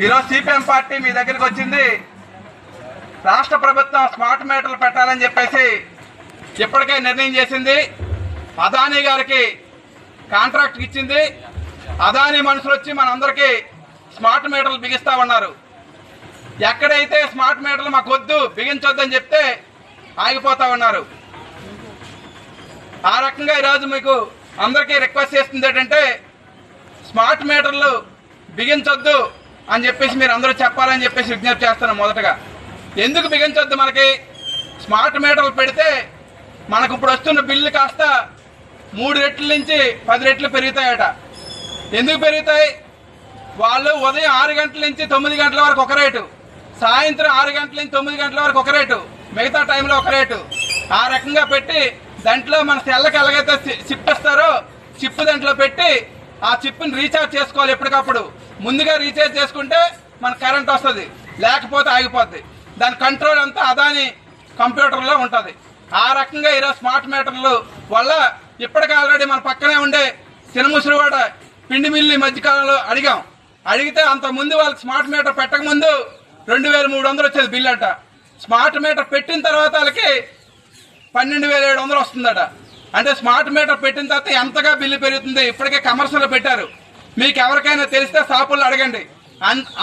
ఈరోజు CPM party మీ దగ్గరికి వచ్చింది. రాష్ట్ర ప్రభుత్వం స్మార్ట్ మీటర్లు పెట్టాలని చెప్పేసి ఇప్పటికే నిర్ణయం చేసింది. అదానీ గారికి కాంట్రాక్ట్ ఇచ్చింది. అదానీ మనుషులు వచ్చి మనందరికీ స్మార్ట్ మీటర్లు బిగిస్తా ఉన్నారు. ఎక్కడైతే స్మార్ట్ మీటర్లు మాకు వద్దు బిగించొద్దని చెప్తే ఆగిపోతా ఉన్నారు. ఆ రకంగా ఈరోజు మీకు అందరికీ రిక్వెస్ట్ చేస్తుంది ఏంటంటే స్మార్ట్ మీటర్లు బిగించొద్దు అని చెప్పేసి మీరు అందరూ చెప్పాలని చెప్పేసి విజ్ఞప్తి చేస్తున్నాం. మొదటగా ఎందుకు బిగించొద్దు? మనకి స్మార్ట్ మీటర్లు పెడితే మనకు ఇప్పుడు వస్తున్న బిల్లు కాస్త 3 రెట్ల నుంచి 10 రెట్లు పెరుగుతాయట. ఎందుకు పెరుగుతాయి? వాళ్ళు ఉదయం 6 గంటల నుంచి 9 గంటల వరకు ఒక రేటు, సాయంత్రం 6 గంటల నుంచి 9 గంటల వరకు ఒక రేటు, మిగతా టైంలో ఒక రేటు. ఆ రకంగా పెట్టి దాంట్లో మన సెల్లకి ఎలాగైతే చిప్ ఇస్తారో చిప్ దాంట్లో పెట్టి ఆ చిప్ని రీఛార్జ్ చేసుకోవాలి. ఎప్పటికప్పుడు ముందుగా రీఛార్జ్ చేసుకుంటే మన కరెంట్ వస్తుంది, లేకపోతే ఆగిపోద్ది. దాని కంట్రోల్ అంతా అదాని కంప్యూటర్లో ఉంటుంది. ఆ రకంగా ఈరోజు స్మార్ట్ మీటర్లు వల్ల ఇప్పటికే ఆల్రెడీ మన పక్కనే ఉండే సినముసిరివాడ పిండి మిల్లు మధ్యకాలంలో అడిగితే అంత ముందు వాళ్ళకి స్మార్ట్ మీటర్ పెట్టక ముందు 2300 వచ్చేది బిల్లు అంట. స్మార్ట్ మీటర్ పెట్టిన తర్వాత వాళ్ళకి 12700 వస్తుందట. అంటే స్మార్ట్ మీటర్ పెట్టిన తర్వాత ఎంతగా బిల్లు పెరుగుతుంది. ఇప్పటికే కమర్షియల్ పెట్టారు. మీకు ఎవరికైనా తెలిస్తే షాపుల్లో అడగండి.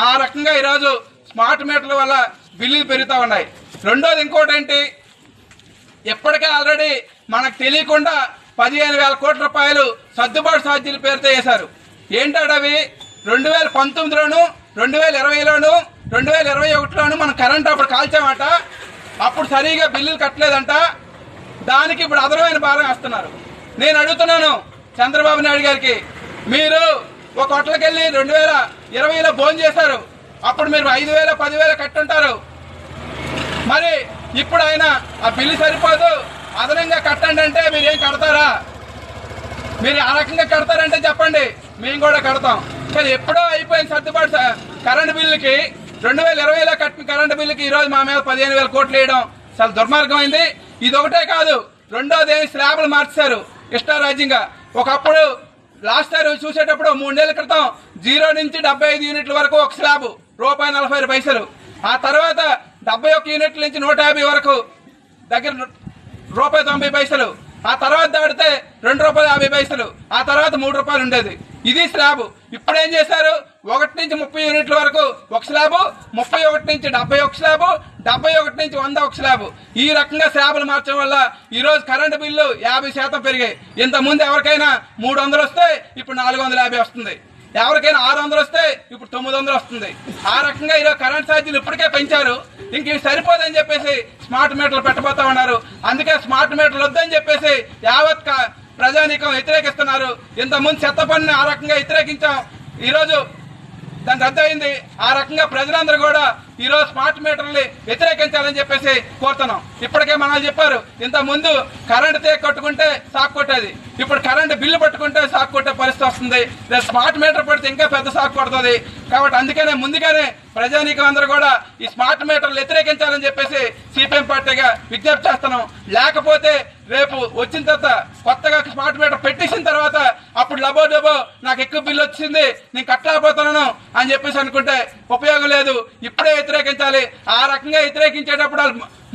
ఆ రకంగా ఈరోజు స్మార్ట్ మీటర్ల వల్ల బిల్లులు పెరుగుతూ ఉన్నాయి. రెండోది ఇంకోటి ఏంటి, ఇప్పటికే ఆల్రెడీ మనకు తెలియకుండా 15,000 కోట్ల రూపాయలు సర్దుబాటు ఛార్జీల పేరుతో వేశారు. ఏంటవి? 2019లోను 2020లోను 2021లోను మనం కరెంట్ అప్పుడు కాల్చామట. అప్పుడు సరిగా బిల్లులు కట్టలేదంట. దానికి ఇప్పుడు అదనమైన భారం వేస్తున్నారు. నేను అడుగుతున్నాను చంద్రబాబు నాయుడు గారికి, మీరు ఒక హోటల్కి వెళ్ళి 2020లో భోజనం చేశారు. అప్పుడు మీరు 5,000 10,000 కట్టుంటారు. మరి ఇప్పుడు ఆయన ఆ బిల్లు సరిపోదు అదనంగా కట్టండి అంటే మీరు ఏం కడతారా? మీరు ఆ రకంగా కడతారంటే చెప్పండి, మేము కూడా కడతాం. కానీ ఎప్పుడో అయిపోయిన సర్దుబాటు కరెంటు బిల్లుకి 2020లో కట్టిన కరెంటు బిల్లుకి ఈరోజు మా మీద 15,000 కోట్లు వేయడం చాలా దుర్మార్గమైంది. ఇది ఒకటే కాదు, రెండోది స్లాబ్లు మార్చారు ఇష్టారాజ్యంగా. ఒకప్పుడు లాస్ట్ ఇయర్ చూసేటప్పుడు 3 నెలల క్రితం 0 నుంచి 75 యూనిట్ల వరకు ఒక స్లాబ్ ₹1.40. ఆ తర్వాత 71 యూనిట్ల నుంచి 150 వరకు దగ్గర ₹1.90. ఆ తర్వాత దాటితే ₹2.50. ఆ తర్వాత ₹3 ఉండేది. ఇది స్లాబ్. ఇప్పుడు ఏం చేశారు? 1 నుంచి 30 యూనిట్ల వరకు ఒక స్లాబు, 31 నుంచి 70 ఒక స్లాబు, 71 నుంచి 100 ఒక స్లాబు. ఈ రకంగా స్లాబులు మార్చడం వల్ల ఈరోజు కరెంటు బిల్లు 50% పెరిగాయి. ఇంతకుముందు ఎవరికైనా 300 వస్తే ఇప్పుడు 450 వస్తుంది. ఎవరికైనా 600 వస్తే ఇప్పుడు 900 వస్తుంది. ఆ రకంగా ఈరోజు కరెంట్ ఛార్జీలు ఇప్పటికే పెంచారు. ఇంక ఇవి సరిపోదని చెప్పేసి స్మార్ట్ మీటర్లు పెట్టబోతా ఉన్నారు. అందుకే స్మార్ట్ మీటర్లు వద్దని చెప్పేసి యావత్ ప్రజానీకం వ్యతిరేకిస్తున్నారు. ఇంతకుముందు చెత్త పన్నుని ఆ రకంగా వ్యతిరేకించాం, ఈరోజు దాని రద్దు అయింది. ఆ రకంగా ప్రజలందరూ కూడా ఈరోజు స్మార్ట్ మీటర్ని వ్యతిరేకించాలని చెప్పేసి కోరుతున్నాం. ఇప్పటికే మనం చెప్పారు, ఇంత ముందు కరెంటు తీగ కట్టుకుంటే సాకు కొట్టేది, ఇప్పుడు కరెంటు బిల్లు పట్టుకుంటే సాకు కొట్టే పరిస్థితి వస్తుంది. స్మార్ట్ మీటర్ పడితే ఇంకా పెద్ద సాకు కొడుతుంది. కాబట్టి అందుకనే ముందుగానే ప్రజానీకం అందరూ కూడా ఈ స్మార్ట్ మీటర్లు వ్యతిరేకించాలని చెప్పేసి సిపిఎం పార్టీగా విజ్ఞప్తి చేస్తున్నాం. లేకపోతే రేపు వచ్చిన తర్వాత కొత్తగా స్మార్ట్ మీటర్ పెట్టేసిన తర్వాత అప్పుడు లబో డబో నాకు ఎక్కువ బిల్లు వచ్చింది నేను కట్టలేకపోతున్నాను అని చెప్పేసి అనుకుంటే ఉపయోగం లేదు. ఇప్పుడే వ్యతిరేకించాలి. ఆ రకంగా వ్యతిరేకించేటప్పుడు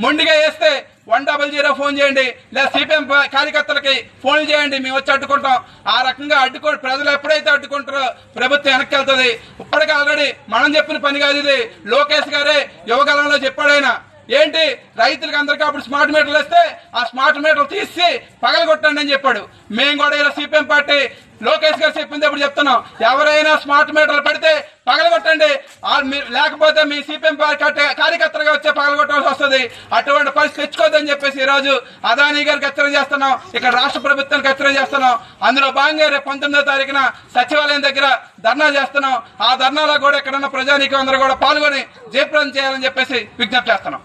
మొండిగా వేస్తే 100 ఫోన్ చేయండి, లేదా సిపిఎం కార్యకర్తలకి ఫోన్లు చేయండి, మేము వచ్చి అడ్డుకుంటాం. ఆ రకంగా ప్రజలు ఎప్పుడైతే అడ్డుకుంటారో ప్రభుత్వం వెనక్కి వెళ్తుంది. ఇప్పటికే ఆల్రెడీ మనం చెప్పిన పని కాదు ఇది. లోకేష్ గారే యువకాలంలో చెప్పాడైనా ఏంటి, రైతులకు అందరికీ అప్పుడు స్మార్ట్ మీటర్లు వస్తే ఆ స్మార్ట్ మీటర్లు తీసి పగలగొట్టండి అని చెప్పాడు. మేము కూడా ఇలా సిపిఎం పార్టీ లోకేష్ గారు చెప్పింది ఇప్పుడు చెప్తున్నాం, ఎవరైనా స్మార్ట్ మీటర్లు పెడితే పగలగొట్టండి, లేకపోతే మీ సిపిఎం కార్యకర్తలుగా వచ్చే పగలగొట్టాల్సి వస్తుంది. అటువంటి పరిస్థితి తెచ్చుకోవద్దని చెప్పేసి ఈరోజు అదానీ గారికి హెచ్చరిక చేస్తున్నాం, ఇక్కడ రాష్ట్ర ప్రభుత్వానికి హెచ్చరిక చేస్తున్నాం. అందులో భాగంగా రేపు 19వ తారీఖున సచివాలయం దగ్గర ధర్నా చేస్తున్నాం. ఆ ధర్నాలో కూడా ఎక్కడన్నా ప్రజానీకం అందరూ కూడా పాల్గొని జయప్రదం చేయాలని చెప్పేసి విజ్ఞప్తి చేస్తున్నాం.